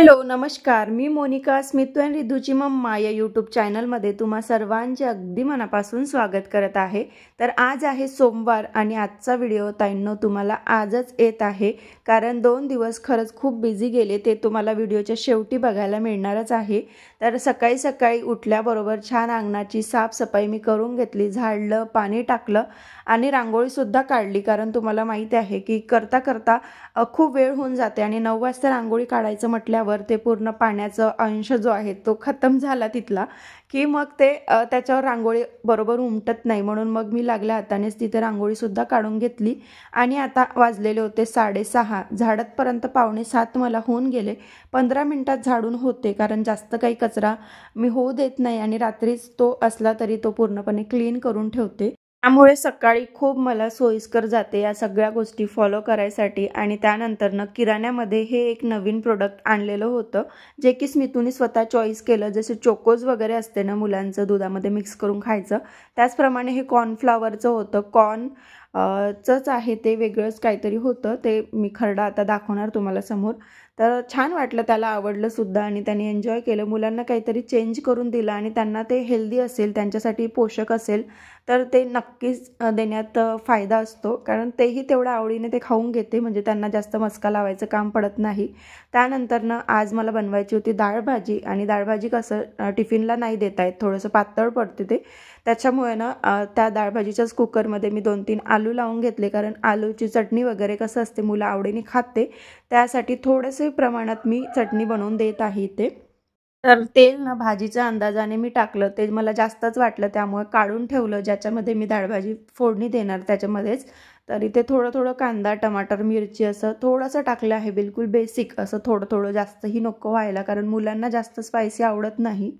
Hello नमस्कार, मी मोनिका स्मित and रिधूची mamma या YouTube चॅनलमध्ये तुम्हा सर्वांचे अगदी मनापासून स्वागत करत आहे। तर आज आहे सोमवार आणि आजचा व्हिडिओ ताईंनो तुम्हाला आजच येत आहे, कारण 2 दिवस खरंच खूप बिझी गेले, ते तुम्हाला व्हिडिओच्या शेवटी बघायला मिळणारच आहे। तर सकाळी सकाळी उठल्याबरोबर छान अंगणाची साफसफाई मी करून घेतली, झाडलं, पाणी टाकलं आणि रांगोळीसुद्धा काढली, कारण तुम्हाला माहिती आहे की करता करता खूप वेळ होऊन जाते आणि 9 वाजता रांगोळी काढायचं म्हटल्यावर ते पूर्ण पाण्याचा अंश जो आहे तो खतम झाला तिथला, की मग ते त्याच्यावर रांगोळी बरोबर उमटत नाही, म्हणून मग मी लागल्या हातानेच तिथे रांगोळीसुद्धा काढून घेतली। आणि आता वाजलेले होते 6:30, झाडतपर्यंत 6:45 मला होऊन गेले। 15 मिनिटात झाडून होते, कारण जास्त काही कचरा मी होऊ देत नाही आणि रात्रीच तो असला तरी तो पूर्णपणे क्लीन करून ठेवते। त्यामुळे सकाळी खूप मला सोयीस्कर जाते या सगळ्या गोष्टी फॉलो करायसाठी। आणि त्यानंतर किराण्यामध्ये हे एक नवीन प्रोडक्ट आणलेलं होतं, जे की स्मितूने स्वतः चॉईस केलं। जसे चोकोज वगैरे असते ना मुलांचं दुधामध्ये मिक्स करून खायचं, त्याचप्रमाणे हे कॉर्नफ्लॉवरचं होतं। कॉर्नचंच आहे ते, वेगळंच काहीतरी होतं ते, मी खरडा आता दाखवणार तुम्हाला समोर। तर छान वाटलं, त्याला आवडलं सुद्धा आणि त्याने एन्जॉय केलं। मुलांना काहीतरी चेंज करून दिलं आणि त्यांना ते हेल्दी असेल, त्यांच्यासाठी पोषक असेल तर ते नक्कीच देण्यात फायदा असतो, कारण तेही तेवढ्या आवडीने ते खाऊन घेते, म्हणजे त्यांना जास्त मस्का लावायचं काम पडत नाही। त्यानंतर आज मला बनवायची होती डाळ भाजी, आणि डाळ भाजी कसं टिफिनला नाही देता येत, थोडंसं पातळ पडते ते, त्याच्यामुळे त्या डाळ भाजीच्याच कुकरमध्ये मी 2-3 आलू लावून घेतले, कारण आलूची चटणी वगैरे कसं असते मुलं आवडीने खाते, त्यासाठी थोडेसे प्रमाणात मी चटणी बनवून देत आहे इथे। तर तेल भाजीच्या अंदाजाने मी टाकलं, ते मला जास्तच वाटलं त्यामुळे काढून ठेवलं, ज्याच्यामध्ये मी डाळ भाजी फोडणी देणार त्याच्यामध्येच। तर इथे थोडं थोडं कांदा, टमाटर, मिरची असं थोडंसं टाकलं आहे, बिलकुल बेसिक असं थोडं थोडं, जास्तही नको व्हायला, कारण मुलांना जास्त स्पायसी आवडत नाही।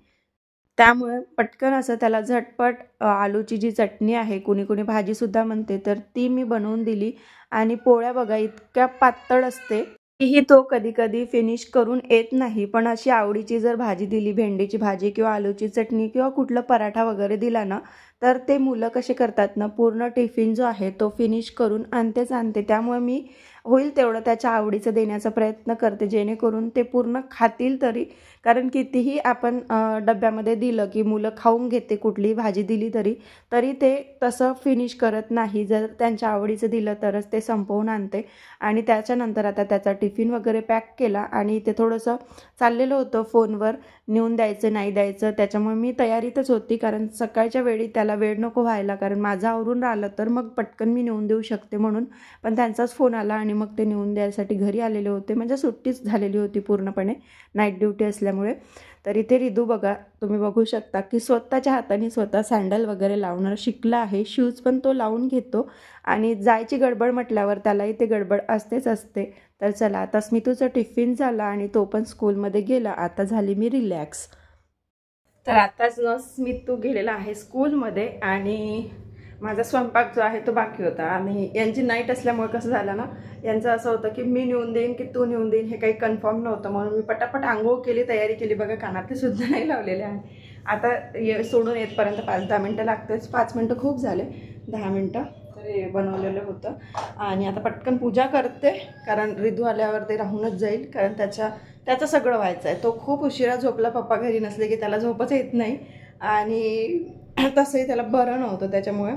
त्यामुळे पटकन असं त्याला झटपट आलूची जी चटणी आहे, कुणी कुणी भाजीसुद्धा म्हणते, तर ती मी बनवून दिली। आणि पोळ्या बघा इतक्या पातळ असते ही, तो कधी कधी फिनिश करून येत नाही, पण अशी आवडीची जर भाजी दिली, भेंडीची भाजी किंवा आलूची चटणी किंवा कुठला पराठा वगैरे दिला ना, तर ते मुलं कसे करतात ना, पूर्ण टिफिन जो आहे तो फिनिश करून आणते। त्यामुळे मी होईल तेवढं त्याच्या आवडीचं देण्याचा प्रयत्न करते, जेणेकरून ते पूर्ण खातील तरी, कारण कितीही आपण डब्यामध्ये दिलं की मुलं खाऊन घेते, कुठलीही भाजी दिली तरी ते तसं फिनिश करत नाही। जर त्यांच्या आवडीचं दिलं तरच ते संपवून आणते। आणि त्याच्यानंतर आता त्याचा टिफिन वगैरे पॅक केला, आणि ते थोडंसं चाललेलं होतं फोनवर, नेऊन द्यायचं नाही द्यायचं, त्याच्यामुळे मी तयारीतच होती, कारण सकाळच्या वेळी त्याला वेळ नको व्हायला, कारण माझं आवरून राहिलं तर मग पटकन मी नेऊन देऊ शकते म्हणून। पण त्यांचाच फोन आला आणि मग ते नेऊन द्यायसाठी घरी आलेले होते, म्हणजे सुट्टीच झालेली होती पूर्णपणे, नाईट ड्युटी असल्यामुळे। तर इथे रिधू बघा, तुम्ही बघू शकता की स्वतःच्या हाताने स्वतः सँडल वगैरे लावणं शिकला आहे, शूज पण तो लावून घेतो, आणि जायची गडबड म्हटल्यावर त्यालाही ते गडबड असते। तर चला, आता स्मितूचा टिफिन झाला आणि तो पण स्कूलमध्ये गेला, आता झाली मी रिलॅक्स। तर आताच स्मितू गेलेला आहे स्कूलमध्ये, आणि माझा स्वयंपाक जो आहे तो बाकी होता। आणि यांची नाईट असल्यामुळे कसं झालं ना, यांचं असं होतं की मी नेऊन देईन की तू नेऊन देईन, हे काही कन्फर्म नव्हतं, म्हणून मी पटापट आंघोळ केली, तयारी केली, बघा कानातले सुद्धा नाही लावलेले आहे। आता सोडून येतपर्यंत 5-10 मिनटं लागतेच, 5 मिनटं खूप झाले, 10 मिनटं तरी बनवलेलं होतं। आणि आता पटकन पूजा करते, कारण रिधू आल्यावर ते राहूनच जाईल, कारण त्याचं सगळं व्हायचं आहे। तो खूप उशिरा झोपला, पप्पा घरी नसले की त्याला झोपच येत नाही, आणि तसंही त्याला बरं नव्हतं त्याच्यामुळे।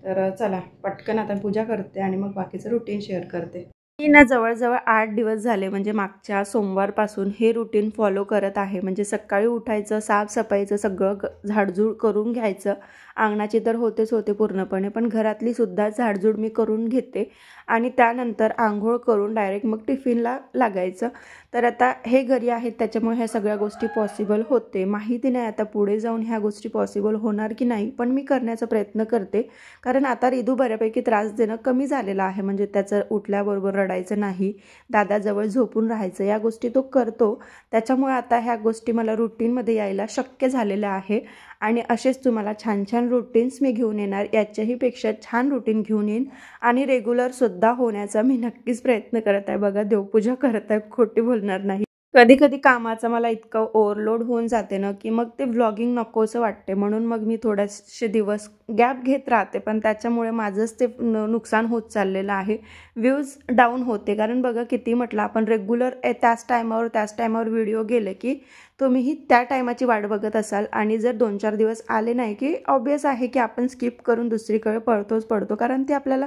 तर चला पटकन आता पूजा करते आणि मग बाकीचं रुटीन शेअर करते। मी जवळजवळ 8 दिवस झाले, म्हणजे मागच्या सोमवारपासून हे रुटीन फॉलो करत आहे। म्हणजे सकाळी उठायचं, साफसफाईचं सगळं झाडझूड करून घ्यायचं, अंगणाची तर होतेच होते पूर्णपणे, पण घरातली सुद्धा झाडझूड मी करून घेते, आणि त्यानंतर आंघोळ करून डायरेक्ट मग टिफिनला लागायचं। तर आता हे घरी आहेत त्याच्यामुळे ह्या सगळ्या गोष्टी पॉसिबल होते, माहिती नाही आता पुढे जाऊन ह्या गोष्टी पॉसिबल होणार की नाही, पण मी करण्याचा प्रयत्न करते, कारण आता रिधू बऱ्यापैकी त्रास देणं कमी झालेलं आहे। म्हणजे त्याचं उठल्याबरोबर रडायचं नाही, दादाजवळ झोपून राहायचं, या गोष्टी तो करतो, त्याच्यामुळे आता ह्या गोष्टी मला रुटीनमध्ये यायला शक्य झालेल्या आहे। आणि असेच तुम्हाला छान छान रुटीन्स मी घेऊन येणार, याच्याही पेक्षा छान रुटीन घेऊन येईन, आणि रेग्युलरसुद्धा होण्याचा मी नक्कीच प्रयत्न करत आहे। बघा देवपूजा करत आहे, खोटी बोलणार नाही। कधी कधी कामाचा मला इतकं ओव्हरलोड होऊन जाते ना की मग ते व्लॉगिंग नकोसं वाटते, म्हणून मग मी थोडेसे दिवस गॅप घेत राहते. पण त्याच्यामुळे माझंच ते नुकसान होत चाललेलं आहे, व्ह्यूज डाऊन होते. कारण बघा किती म्हटलं आपण रेग्युलर त्याच टायमावर व्हिडिओ गेले की तुम्हीही त्या टायमाची वाट बघत असाल, आणि जर 2-4 दिवस आले नाही की ऑब्वियस आहे की आपण स्किप करून दुसरीकडे पळतो, कारण ते आपल्याला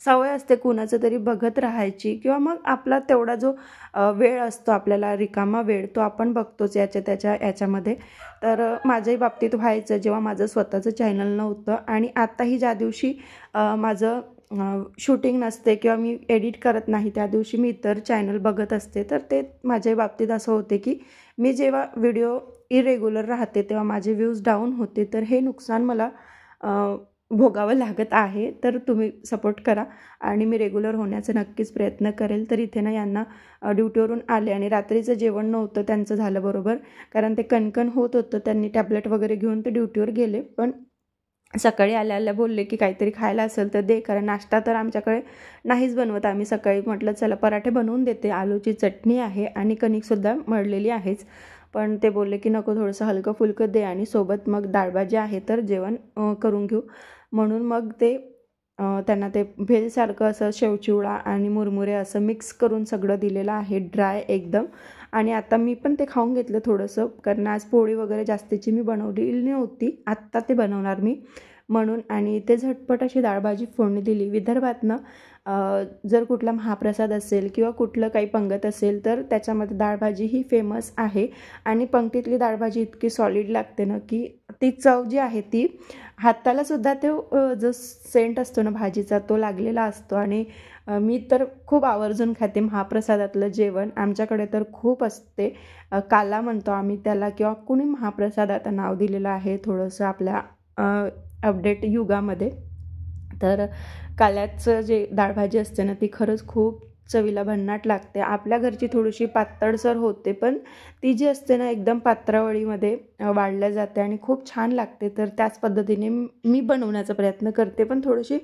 सवय असते कुणाचं तरी बघत राहायची, किंवा मग आपला तेवढा जो वेळ असतो आपल्याला रिकामा वेळ तो आपण बघतोच याच्यामध्ये. तर माझ्याही बाबतीत व्हायचं जेव्हा माझं स्वतःचं चॅनल नव्हतं, आणि आत्ताही ज्या दिवशी माझं शूटिंग नसते किंवा मी एडिट करत नाही त्या दिवशी मी इतर चॅनल बघत असते. तर ते माझ्याही बाबतीत असं होते की मी जेव्हा व्हिडिओ इरेग्युलर राहते तेव्हा माझे व्ह्यूज डाऊन होते. तर हे नुकसान मला भोगावं लागत आहे. तर तुम्ही सपोर्ट करा आणि मी रेग्युलर होण्याचा नक्कीच प्रयत्न करेल. तर इथे ना यांना ड्युटीवरून आले आणि रात्रीचं जेवण नव्हतं त्यांचं झालं बरोबर, कारण ते कणकण होत होतं. त्यांनी टॅबलेट वगैरे घेऊन ते ड्युटीवर गेले, पण सकाळी आल्या बोलले की काहीतरी खायला असेल तर दे, कारण नाश्ता तर आमच्याकडे नाहीच बनवत आम्ही. सकाळी म्हटलं चला पराठे बनवून देते, आलूची चटणी आहे आणि कणिकसुद्धा मळलेली आहेच. पण ते बोलले की नको, थोडंसं हलकं फुलकं दे आणि सोबत मग डाळभाजी आहे तर जेवण करून घेऊ. म्हणून मग ते त्यांना ते भेलसारखं असं शेवचिवडा आणि मुरमुरे असं मिक्स करून सगळं दिलेलं आहे, ड्राय एकदम. आणि आता मी पण ते खाऊन घेतलं थोडंसं, कारण आज पोळी वगैरे जास्तीची मी बनवलेली नव्हती, आत्ता ते बनवणार मी म्हणून. आणि ते झटपट अशी डाळभाजी फोडणी दिली. विदर्भातनं जर कुठला महाप्रसाद असेल किंवा कुठलं काही पंगत असेल तर त्याच्यामध्ये डाळभाजी ही फेमस आहे. आणि पंक्तीतली डाळभाजी इतकी सॉलिड लागते ना की ती चव जी आहे ती हातालासुद्धा तो जो सेंट असतो ना भाजीचा तो लागलेला असतो. आणि मी तर खूप आवर्जून खाते महाप्रसादातलं जेवण. आमच्याकडे तर खूप असते, काला म्हणतो आम्ही त्याला, किंवा कुणी महाप्रसाद आता नाव दिलेलं आहे थोडंसं आपल्या अपडेट युगामध्ये. तर काल्याचं जे डाळभाजी असते ना ती खरंच खूप चवीला भन्नाट लागते. आपल्या घरची थोडीशी पातळसर होते, पण ती जी असते ना एकदम पात्रावळीमध्ये वाढल्या जाते आणि खूप छान लागते. तर त्याच पद्धतीने मी बनवण्याचा प्रयत्न करते, पण थोडीशी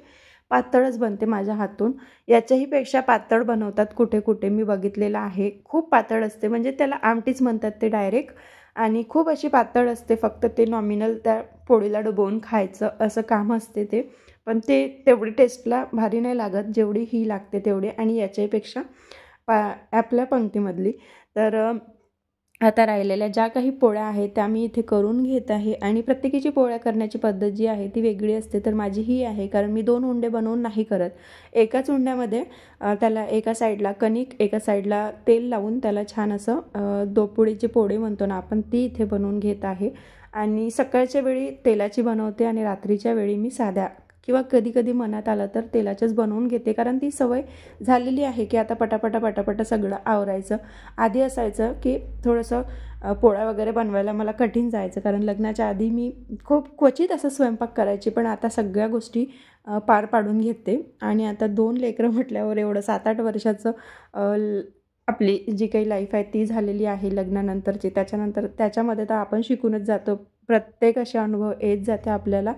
पातळच बनते माझ्या हातून. याच्याहीपेक्षा पातळ बनवतात कुठे कुठे मी बघितलेलं आहे. खूप पातळ असते, म्हणजे त्याला आमटीच म्हणतात ते डायरेक्ट, आणि खूप अशी पातळ असते. फक्त ते नॉमिनल त्या पोळीला डुबवून खायचं असं काम असते ते. पण ते तेवढी टेस्टला भारी नाही लागत जेवढी ही लागते तेवढी, आणि याच्यापेक्षा आपल्या पंक्तीमधली. तर आता राहिलेल्या ज्या काही पोळ्या आहेत त्या मी इथे करून घेत आहे. आणि प्रत्येकीची पोळ्या करण्याची पद्धत जी आहे ती वेगळी असते. तर माझी ही आहे, कारण मी 2 उंडे बनवून नाही करत. एकाच उंड्यामध्ये त्याला एका साईडला कणिक, एका साईडला तेल लावून त्याला छान असं दोपुडीची पोळी म्हणतो ना आपण, ती इथे बनवून घेत आहे. आणि सकाळच्या वेळी तेलाची बनवते आणि रात्रीच्या वेळी मी साध्या किंवा कधी कधी मनात आलं तर तेलाच्याच बनवून घेते, कारण ती सवय झालेली आहे की आता पटापटा सगळं आवरायचं. आधी असायचं की थोडंसं पोळ्या वगैरे बनवायला मला कठीण जायचं, कारण लग्नाच्या आधी मी खूप क्वचित असं स्वयंपाक करायची, पण आता सगळ्या गोष्टी पार पाडून घेते. आणि आता 2 लेकरं म्हटल्यावर एवढं 7-8 वर्षाचं आपली जी काही लाईफ आहे ती झालेली आहे लग्नानंतरची. त्याच्यामध्ये तर आपण शिकूनच जातो, प्रत्येक असे अनुभव येत जाते आपल्याला.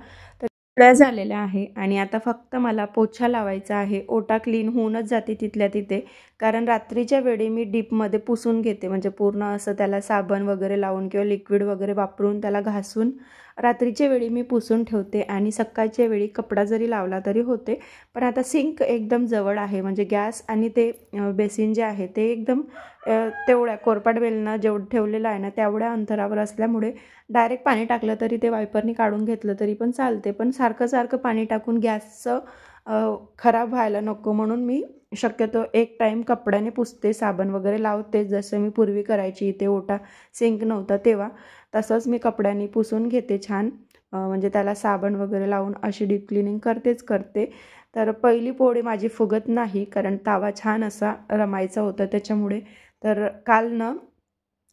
पोळ्या झालेल्या आहे आणि आता फक्त मला पोछा लावायचा आहे. ओटा क्लीन होऊनच जाते तिथल्या तिथे, कारण रात्रीच्या वेळी मी डीपमध्ये पुसून घेते, म्हणजे पूर्ण असं त्याला साबण वगैरे लावून किंवा लिक्विड वगैरे वापरून त्याला घासून रात्रीच्या वेळी मी पुसून ठेवते. आणि सकाळच्या वेळी कपडा जरी लावला तरी होते. पण आता सिंक एकदम जवळ आहे, म्हणजे गॅस आणि ते बेसिन जे आहे ते एकदम तेवढ्या कोरपाट बेलनं जेवढं ठेवलेलं आहे ना तेवढ्या अंतरावर असल्यामुळे डायरेक्ट पाणी टाकलं तरी ते वायपरनी काढून घेतलं तरी पण चालते. पण सारखं पाणी टाकून गॅसचं खराब व्हायला नको, म्हणून मी शक्यतो एक टाईम कपड्याने पुसते, साबण वगैरे लावते, जसं मी पूर्वी करायची. इथे ओटा सिंक नव्हता तेव्हा, तसंच मी कपड्याने पुसून घेते छान, म्हणजे त्याला साबण वगैरे लावून अशी डीप क्लिनिंग करते. तर पहिली पोळी माझी फुगत नाही, कारण तावा छान असा रमायचा होता त्याच्यामुळे. तर काल ना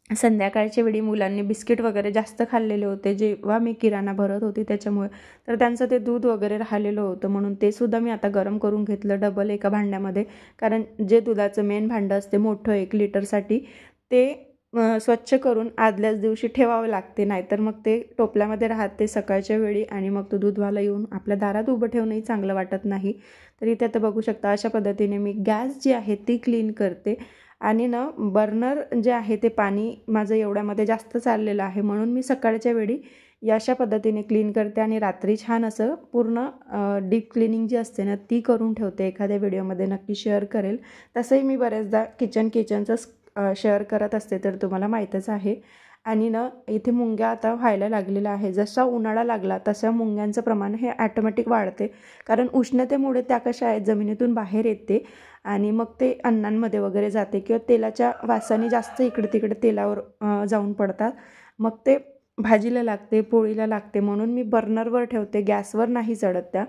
संध्याकाळच्या वेळी मुलांनी बिस्किट वगैरे जास्त खाल्लेले होते जेव्हा मी किराणा भरत होती त्याच्यामुळे. तर त्यांचं ते दूध वगैरे राहिलेलं होतं, म्हणून ते सुद्धा मी आता गरम करून घेतलं डबल एका भांड्यामध्ये. कारण जे दुधाचं मेन भांडं असते मोठं 1 लिटरसाठी, ते स्वच्छ करून आदल्याच दिवशी ठेवावं लागते, नाहीतर मग ते टोपल्यामध्ये राहते सकाळच्या वेळी आणि मग तो दूधवाला येऊन आपल्या दारात उभं ठेवणंही चांगलं वाटत नाही. तर इथे आता बघू शकता अशा पद्धतीने मी गॅस जी आहे ती क्लीन करते. आणि ना बर्नर जे आहे ते पाणी माझं एवढ्यामध्ये जास्त चाललेलं आहे, म्हणून मी सकाळच्या वेळी या अशा पद्धतीने क्लीन करते आणि रात्री छान असं पूर्ण डीप क्लिनिंग जी असते ना ती करून ठेवते. एखाद्या व्हिडिओमध्ये नक्की शेअर करेल. तसंही मी बऱ्याचदा किचनचं शेअर करत असते, तर तुम्हाला माहीतच आहे. आणि ना इथे मुंग्या आता व्हायला लागलेल्या आहे. जसा उन्हाळा लागला तसं मुंग्यांचं प्रमाण हे ॲटोमॅटिक वाढते, कारण उष्णतेमुळे त्या कशा आहेत जमिनीतून बाहेर येते आणि मग ते अन्नांमध्ये वगैरे जाते किंवा तेलाच्या वासाने जास्त इकडे तिकडे तेलावर जाऊन पडतात. मग ते भाजीला लागते, पोळीला लागते, म्हणून मी बर्नरवर ठेवते, गॅसवर नाही चढत त्या.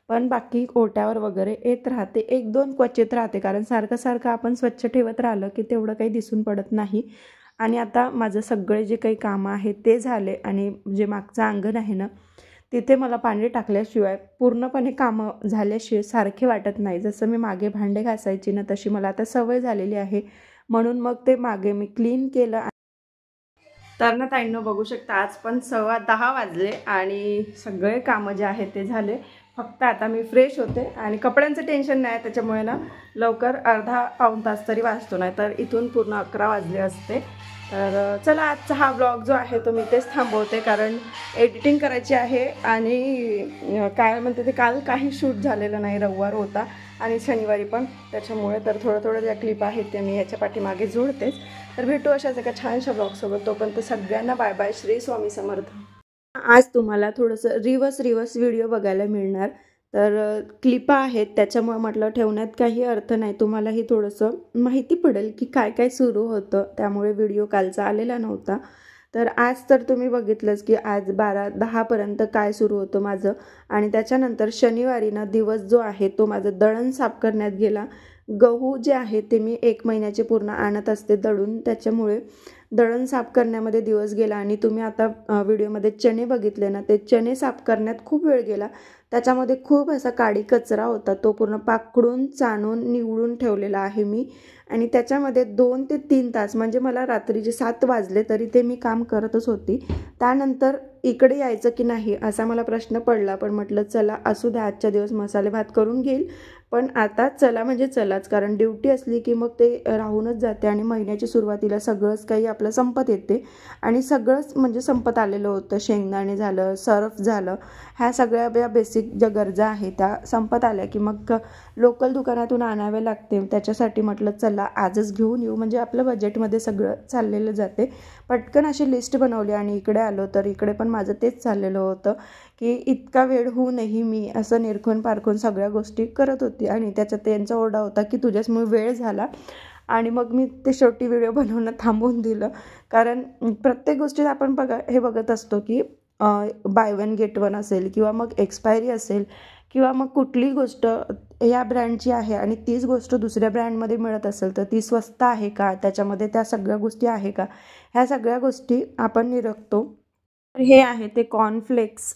पण बाकी ओट्यावर वगैरे येत राहते, 1-2 क्वचित राहते, कारण सारखं सारखं आपण स्वच्छ ठेवत राहिलं की तेवढं काही दिसून पडत नाही. आणि आता माझं सगळे जे काही कामं आहेत ते झाले आणि जे मागचं अंगण आहे ना तिथे मला पाणी टाकल्याशिवाय पूर्णपणे कामं झाल्याशिवाय सारखे वाटत नाही. जसं मी मागे भांडे घासायची ना तशी मला आता सवय झालेली आहे, म्हणून मग ते मागे मी क्लीन केलं. तर ना ताईंनो बघू शकता आज पण 10:15 वाजले आणि सगळे कामं जे आहेत ते झाले. फक्त आता मी फ्रेश होते आणि कपड्यांचं टेन्शन नाही, त्याच्यामुळे ना लवकर अर्धा-पाऊण तास तरी वाचतो, नाही तर इथून पूर्ण 11 वाजले असते. तर चला आजचा हा ब्लॉग जो आहे तो मी तेच थांबवते, कारण एडिटिंग करायची आहे आणि काय म्हणते ते काल काही शूट झालेलं नाही, रविवार होता आणि शनिवारी पण, त्याच्यामुळे तर थोडं ज्या क्लिप आहेत त्या मी याच्या पाठीमागे जोडतेच. तर भेटू अशाच एका छानशा ब्लॉगसोबत. तोपर्यंत सगळ्यांना बाय बाय. श्री स्वामी समर्थ. आज तुम्हाला थोडंसं रिवर्स व्हिडिओ बघायला मिळणार. तर क्लिपा आहेत त्याच्यामुळे म्हटलं ठेवण्यात काही अर्थ नाही, तुम्हालाही थोडंसं माहिती पडेल की काय काय सुरू होतं, त्यामुळे व्हिडिओ कालचा आलेला नव्हता. तर आज तर तुम्ही बघितलंच की आज 12-10पर्यंत काय सुरू होतं माझं. आणि त्याच्यानंतर शनिवारी ना दिवस जो आहे तो माझं दळण साफ करण्यात गेला. गहू जे आहे ते मी 1 महिन्याचे पूर्ण आणत असते दळून, त्याच्यामुळे दळण साफ करण्यामध्ये दिवस गेला. आणि तुम्ही आता व्हिडिओमध्ये चणे बघितले ना, ते चणे साफ करण्यात खूप वेळ गेला. त्याच्यामध्ये खूप असा काडी कचरा होता, तो पूर्ण पाकडून चाणून निवडून ठेवलेला आहे मी. आणि त्याच्यामध्ये 2 ते 3 तास म्हणजे मला रात्रीचे 7 वाजले तरी ते मी काम करतच होती. त्यानंतर इकडे यायचं की नाही असा मला प्रश्न पडला, पण म्हटलं चला असू द्या, आजच्या दिवस मसाले भात करून घेईल. पण आता चला म्हणजे चलाच, कारण ड्युटी असली की मग ते राहूनच जाते आणि महिन्याच्या सुरुवातीला सगळंच काही आपलं संपत येते. आणि सगळंच म्हणजे संपत आलेलं होतं. शेंगदाणे झालं, सर्फ झालं, ह्या सगळ्या ज्या बेसिक ज्या गरजा आहेत त्या संपत आल्या की मग लोकल दुकानातून आणावे लागते. त्याच्यासाठी म्हटलं चला आजच घेऊन येऊ, म्हणजे आपलं बजेटमध्ये सगळं चाललेलं जाते. पटकन अशी लिस्ट बनवली आणि इकडे आलो. तर इकडे पण माझं तेच चाललेलं होतं की इतका वेळ होऊनही मी असं निरखून पारखून सगळ्या गोष्टी करत होती. आणि त्याच्यात त्यांचा ओरडा होता की तुझ्याचमुळे वेळ झाला. आणि मग मी ते शेवटी व्हिडिओ बनवणं थांबवून दिलं, कारण प्रत्येक गोष्टीत आपण बघत असतो की बाय 1 गेट 1 असेल किंवा मग एक्सपायरी असेल किंवा मग कुठलीही गोष्ट या ब्रँडची आहे आणि तीच गोष्ट दुसऱ्या ब्रँडमध्ये मिळत असेल तर ती स्वस्त आहे का, त्याच्यामध्ये त्या सगळ्या गोष्टी आहे का, ह्या सगळ्या गोष्टी आपण निरखतो. हे आहे ते कॉर्नफ्लेक्स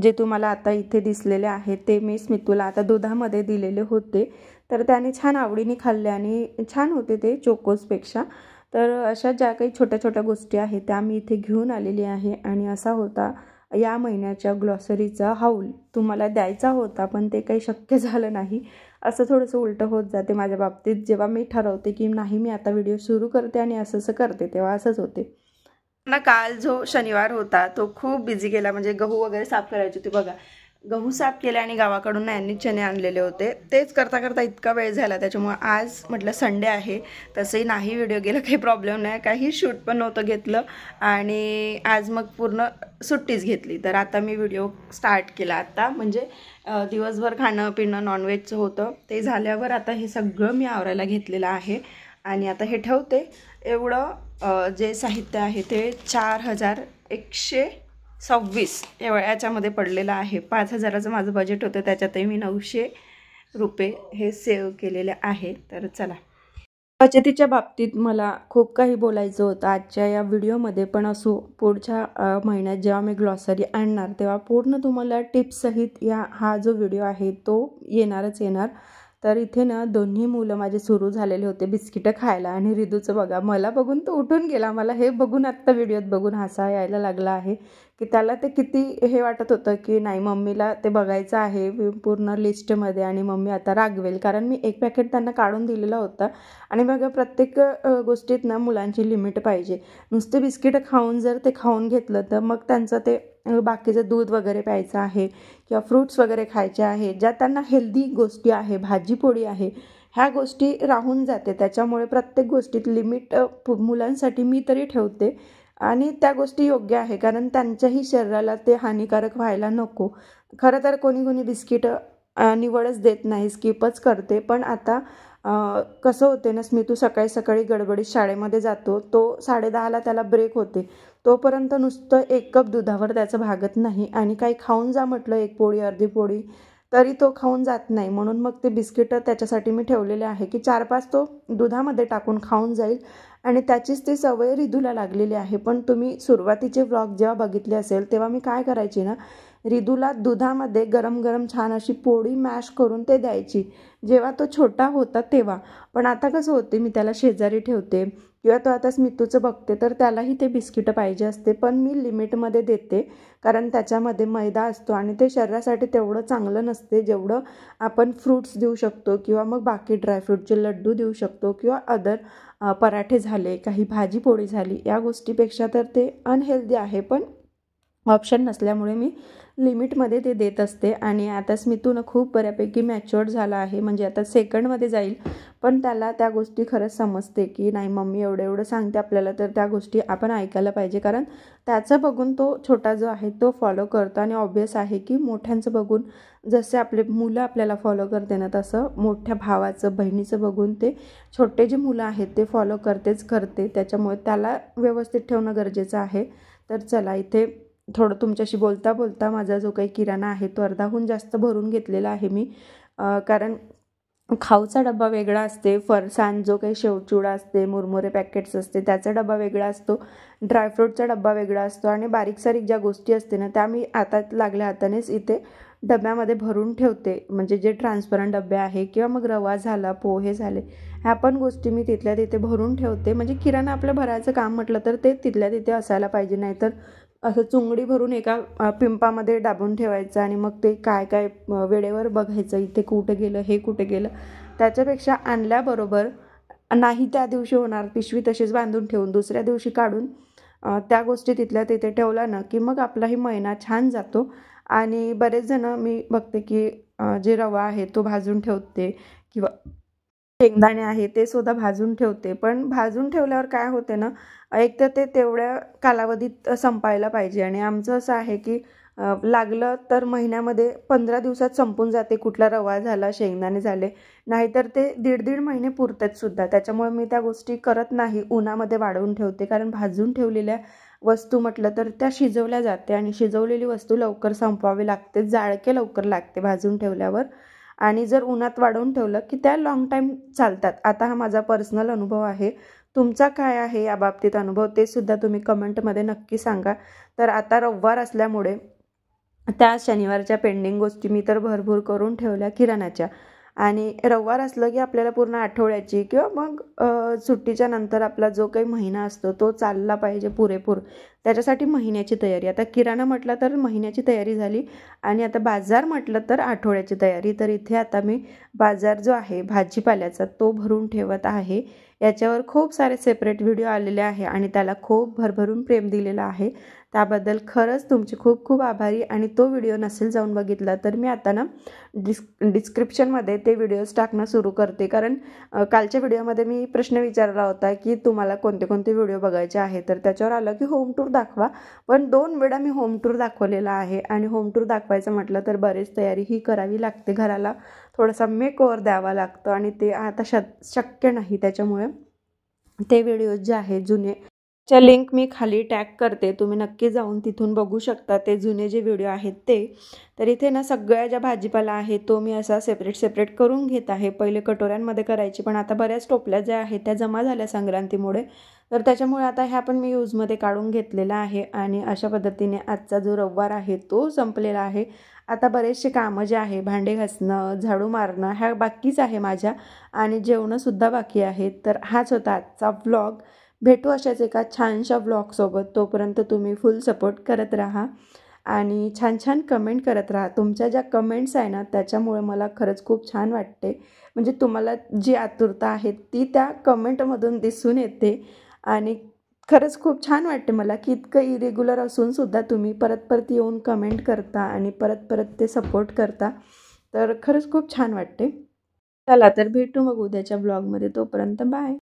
जे तुम्हाला आता इथे दिसलेले आहेत ते मी स्मितूला आता दुधामध्ये दिलेले होते. तर त्याने छान आवडीने खाल्ले आणि छान होते ते चोकोजपेक्षा. तर अशा ज्या काही छोट्या छोट्या गोष्टी आहेत त्या मी इथे घेऊन आलेली आहे. आणि असा होता या महिन्याच्या ग्लॉसरीचा हाऊल तुम्हाला द्यायचा होता, पण ते काही शक्य झालं नाही. असं थोडंसं उलटं होत जाते माझ्या बाबतीत. जेव्हा मी ठरवते की नाही मी आता व्हिडिओ सुरू करते आणि असं करते तेव्हा असंच होते ना. काल जो शनिवार होता तो खूप बिझी गेला, म्हणजे गहू वगैरे साफ करायचे होते. बघा गहू साफ केले आणि गावाकडून यांनी चणे आणलेले होते, तेच करता करता इतका वेळ झाला. त्याच्यामुळे आज म्हटलं संडे आहे, तसंही नाही व्हिडिओ गेला काही प्रॉब्लेम नाही, काही शूट पण नव्हतं घेतलं आणि आज मग पूर्ण सुट्टीच घेतली. तर आता मी व्हिडिओ स्टार्ट केला आता, म्हणजे दिवसभर खाणं पिणं नॉनव्हेजचं होतं ते झाल्यावर आता हे सगळं मी आवरायला घेतलेलं आहे. आणि आता हे ठेवते. एवढं जे साहित्य आहे ते 4126 याच्यामध्ये पडलेलं आहे. 5000चं माझं बजेट होतं, त्याच्यातही मी 900 रुपये हे सेव्ह केलेले आहे. तर चला, बचतीच्या बाबतीत मला खूप काही बोलायचं होतं आजच्या या व्हिडिओमध्ये, पण असो पुढच्या महिन्यात जेव्हा मी ग्लॉसरी आणणार तेव्हा पूर्ण तुम्हाला टिप्ससहित हा जो व्हिडिओ आहे तो येणारच येणार. तर इथे ना दोन्ही मुलं माझे सुरू झालेले होते बिस्किटं खायला आणि रिदूचं बघा मला बघून तो उठून गेला. मला हे बघून आत्ता व्हिडिओत बघून हसा यायला लागला आहे की त्याला ते किती हे वाटत होतं की नाही मम्मीला ते बघायचं आहे पूर्ण लिस्टमध्ये आणि मम्मी आता रागवेल, कारण मी एक पॅकेट त्यांना काढून दिलेला होता. आणि बघा प्रत्येक गोष्टीत ना मुलांची लिमिट पाहिजे. नुसते बिस्किटं खाऊन जर ते खाऊन घेतलं तर मग त्यांचं ते बाकीचं दूध वगैरे प्यायचं आहे किंवा फ्रूट्स वगैरे खायचे आहे, ज्या त्यांना हेल्दी गोष्टी आहे, भाजीपोळी आहे, ह्या गोष्टी राहून जाते. त्याच्यामुळे प्रत्येक गोष्टीत लिमिट मुलांसाठी मी तरी ठेवते आणि त्या गोष्टी योग्य आहे, कारण त्यांच्याही शरीराला ते हानिकारक व्हायला नको. खरं तर कोणी कोणी बिस्किटं निवडच देत नाही, स्किपच करते. पण आता कसं होते ना, स्मितू सकाळी सकाळी गडबडीत शाळेमध्ये जातो, तो 10:30ला त्याला ब्रेक होते, तोपर्यंत नुसतं 1 कप दुधावर त्याचं भागत नाही. आणि काही खाऊन जा म्हटलं 1 पोळी अर्धी पोळी तरी तो खाऊन जात नाही. म्हणून मग ते बिस्किटं त्याच्यासाठी मी ठेवलेले आहे की 4-5 तो दुधामध्ये टाकून खाऊन जाईल आणि त्याचीच ती सवय रिदूला लागलेली आहे. पण तुम्ही सुरुवातीचे व्लॉग जेव्हा बघितले असेल तेव्हा मी काय करायची ना, रिदूला दुधामध्ये गरम गरम छान अशी पोळी मॅश करून ते द्यायची जेव्हा तो छोटा होता तेव्हा. पण आता कसं होते, मी त्याला शेजारी ठेवते किंवा तो आता स्मितूचं बघते तर त्यालाही ते बिस्किटं पाहिजे असते, पण मी लिमिटमध्ये देते, कारण त्याच्यामध्ये मैदा असतो आणि ते शरीरासाठी तेवढं चांगलं नसते जेवढं आपण फ्रूट्स देऊ शकतो किंवा मग बाकी ड्रायफ्रूटचे लड्डू देऊ शकतो किंवा अदर पराठे झाले, काही भाजीपोळी झाली, या गोष्टीपेक्षा तर ते अनहेल्दी आहे. पण ऑप्शन नसल्यामुळे मी लिमिटमध्ये ते देत असते. आणि आता स्मितूनं खूप बऱ्यापैकी मॅच्युअर्ड झाला आहे, म्हणजे आता सेकंडमध्ये जाईल, पण त्याला त्या गोष्टी खरंच समजते की नाही मम्मी एवढं एवढं सांगते आपल्याला तर त्या गोष्टी आपण ऐकायला पाहिजे, कारण त्याचं बघून तो छोटा जो आहे तो फॉलो करतो. आणि ऑब्वियस आहे की मोठ्यांचं बघून जसे आपले मुलं आपल्याला फॉलो करते ना, तसं मोठ्या भावाचं बहिणीचं बघून ते छोटे जे मुलं आहेत ते फॉलो करते. त्याच्यामुळे त्याला व्यवस्थित ठेवणं गरजेचं आहे. तर चला, इथे थोडं तुमच्याशी बोलता बोलता माझा जो काही किराणा आहे तो अर्धाहून जास्त भरून घेतलेला आहे मी, कारण खाऊचा डब्बा वेगळा असते, फरसाण जो काही शेवचिवडा असते, मुरमुरे पॅकेट्स असते त्याचा डब्बा वेगळा असतो, ड्रायफ्रूटचा डब्बा वेगळा असतो आणि बारीक सारीक ज्या गोष्टी असते ना त्या मी आता लागल्या हातानेच इथे डब्यामध्ये भरून ठेवते. म्हणजे जे ट्रान्सपरंट डबे आहे किंवा मग रवा झाला, पोहे झाले, ह्या पण गोष्टी मी तिथल्या तिथे भरून ठेवते. म्हणजे किराणा आपलं भरायचं काम म्हटलं तर ते तिथल्या तिथे असायला पाहिजे, नाहीतर असं चुंगडी भरून एका पिंपामध्ये दाबून ठेवायचं आणि मग ते काय काय वेळेवर बघायचं इथे कुठे गेलं, हे कुठे गेलं. त्याच्यापेक्षा आणल्याबरोबर नाही त्या दिवशी होणार, पिशवी तशीच बांधून ठेवून दुसऱ्या दिवशी काढून त्या गोष्टी तिथल्या तिथे ठेवल्या ना की मग आपलाही महिना छान जातो. आणि बरेच जण मी बघते की जे रवा आहे तो भाजून ठेवते किंवा शेंगदाणे आहे ते सुद्धा भाजून ठेवते. पण भाजून ठेवल्यावर काय होते ना, एक तर ते तेवढ्या कालावधीत संपायला पाहिजे आणि आमचं असं आहे की लागलं तर महिन्यामध्ये 15 दिवसात संपून जाते. कुठला रवा झाला, शेंगदाणे झाले, नाहीतर ते 1.5 महिने पुरतात सुद्धा. त्याच्यामुळे मी त्या गोष्टी करत नाही, उन्हामध्ये वाळवून ठेवते, कारण भाजून ठेवलेल्या वस्तू म्हटलं तर त्या शिजवल्या जाते आणि शिजवलेली वस्तू लवकर संपवावी लागते, जाळके लवकर लागते भाजून ठेवल्यावर. आणि जर उन्हात वाढवून ठेवलं की त्या लाँग टाईम चालतात. आता हा माझा पर्सनल अनुभव आहे, तुमचा काय आहे या बाबतीत अनुभव ते सुद्धा तुम्ही कमेंटमध्ये नक्की सांगा. तर आता रविवार असल्यामुळे त्या शनिवारच्या पेंडिंग गोष्टी मी तर भरपूर करून ठेवल्या किराणाच्या. आणि रविवार असलं की आपल्याला पूर्ण आठवड्याची किंवा मग सुट्टीच्या नंतर आपला जो काही महिना असतो तो चालला पाहिजे पुरेपूर, त्याच्यासाठी महिन्याची तयारी. आता किराणा म्हटलं तर महिन्याची तयारी झाली आणि आता बाजार म्हटलं तर आठवड्याची तयारी. तर इथे आता मी बाजार जो आहे भाजीपाल्याचा तो भरून ठेवत आहे. याच्यावर खूप सारे सेपरेट व्हिडिओ आलेले आहे आणि त्याला खूप भरभरून प्रेम दिलेलं आहे, त्याबद्दल खरंच तुमचे खूप खूप आभारी. आणि तो व्हिडिओ नसेल जाऊन बघितला तर मी आता ना डिस्क्रिप्शनमध्ये ते व्हिडिओज टाकणं सुरू करते, कारण कालच्या व्हिडिओमध्ये मी प्रश्न विचारला होता की तुम्हाला कोणते कोणते व्हिडिओ बघायचे आहे, तर त्याच्यावर आलं की होम टूर दाखवा. पण 2 वेळा मी होम टूर दाखवलेला आहे आणि होम टूर दाखवायचं म्हटलं तर बरेच तयारी ही करावी लागते, घराला थोडासा मेकओव्हर द्यावा लागतो आणि ते आता शक्य नाही. त्याच्यामुळे ते व्हिडिओज जे आहे जुने च्या लिंक मी खाली टॅग करते, तुम्ही नक्की जाऊन तिथून बघू शकता ते जुने जे व्हिडिओ आहेत ते. तर इथे ना सगळ्या ज्या भाजीपाला आहे तो मी असा सेपरेट करून घेत आहे. पहिले कटोऱ्यांमध्ये करायची, पण आता बऱ्याच टोपल्या ज्या आहेत त्या जमा झाल्या संक्रांतीमुळे, तर त्याच्यामुळे आता ह्या पण मी यूजमध्ये काढून घेतलेला आहे. आणि अशा पद्धतीने आजचा जो रविवार आहे तो संपलेला आहे. आता बरेचसे कामं जे आहे, भांडे घासणं, झाडू मारणं ह्या बाकीच आहे माझ्या, आणि जेवणंसुद्धा बाकी आहेत. तर हाच होता आजचा व्लॉग. भेटू अशाच एका छानशा व्लॉगसोबत. तोपर्यंत तुम्ही फुल सपोर्ट करत राहा आणि छान छान कमेंट करत राहा. तुमच्या ज्या कमेंट्स आहे ना त्याच्यामुळे मला खरंच खूप छान वाटते. म्हणजे तुम्हाला जी आतुरता आहे ती त्या कमेंटमधून दिसून येते. आणि खरंच खूप छान वाटते मला की इतकं इरेग्युलर असूनसुद्धा तुम्ही परत येऊन कमेंट करता आणि परत ते सपोर्ट करता. तर खरंच खूप छान वाटते. चला तर भेटू मग उद्याच्या ब्लॉगमध्ये. तोपर्यंत बाय.